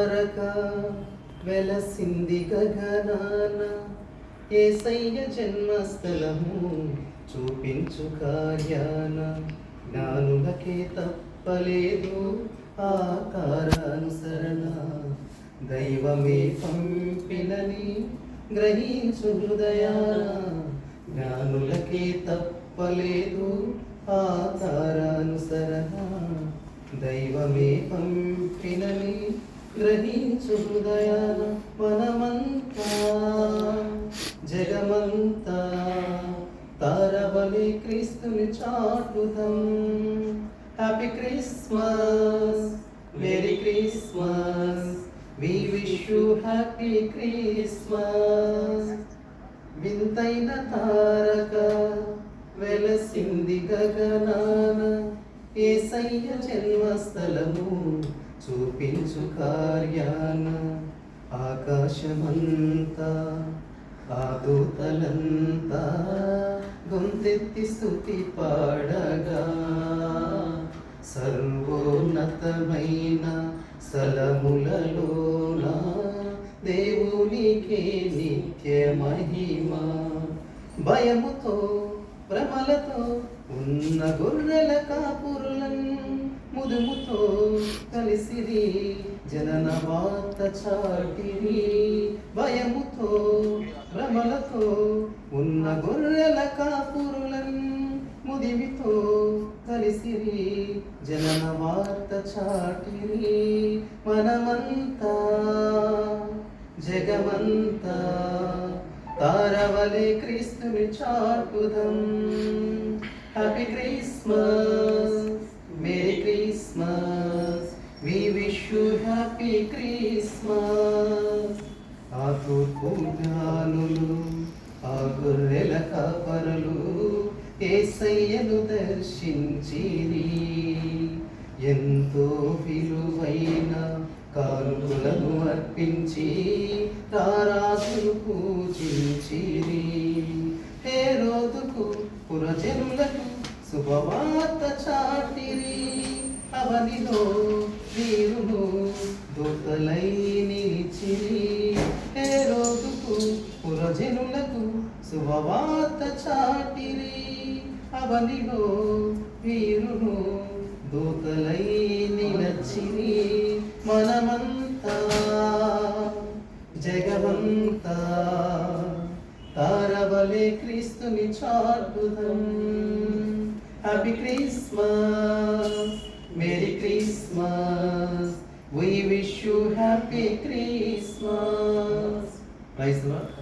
తారక వెలసింది గగనాన, యేసయ్య జన్మస్థలము చూపించు కార్యాన. జ్ఞానులకే తప్పలేదు ఆ తారానుసరణ, దైవమే పంపినని గ్రహించు హృదయాన. జ్ఞానులకే తప్పలేదు ఆ తారానుసరణ, దైవమే పంపినని గ్రహించు హృదయాన. మనమంతా జగమంతా తారవలే క్రీస్తుని చాటుదాం. Happy Christmas, merry Christmas, we wish you happy Christmas. వింతైన తారక వెలసింది గగనాన, యేసయ్య జన్మస్థలము చూపించు కార్యాన. ఆకాశమంతా ఆ దూతలంతా గొంతెత్తి స్తుతి పాడగా, సర్వోన్నతమైన స్థలములలోన దేవునికే నిత్య మహిమ. భయముతో భ్రమలతో ఉన్న గొర్రెల కాపురులను ముదుముతో కలిసిరి, జనన వార్త చాటిరి. భయముతో భ్రమలతో ఉన్న గొర్రెల కాపురులను ముదిమితో కలిసిరి, జనన వార్త చాటిరి. మనమంతా జగమంతా తారవలే క్రీస్తుని చాటుదాం. Happy Christmas, merry Christmas, we wish you happy Christmas. ఆ తూర్పు జ్ఞానులు ఆ గొర్రెల కాపరులు యేసయ్యను దర్శించిరి, ఎంతో విలువైన కానుకలను అర్పించి రారాజును పూజించిరి. హేరోదుకు పురజనులకు శుభవార్త చాటిరి, అవనిలో వీరును దూతలై నిలిచిరి. హేరోదుకు పురజనులకు శుభవార్త చాటిరి, అవనిలో వీరును దూతలై నిలచిరి. మనమంతా జగమంతా తారవలే క్రీస్తుని చాటుదాం. Happy Christmas, merry Christmas, we wish you happy Christmas. Praise the lord.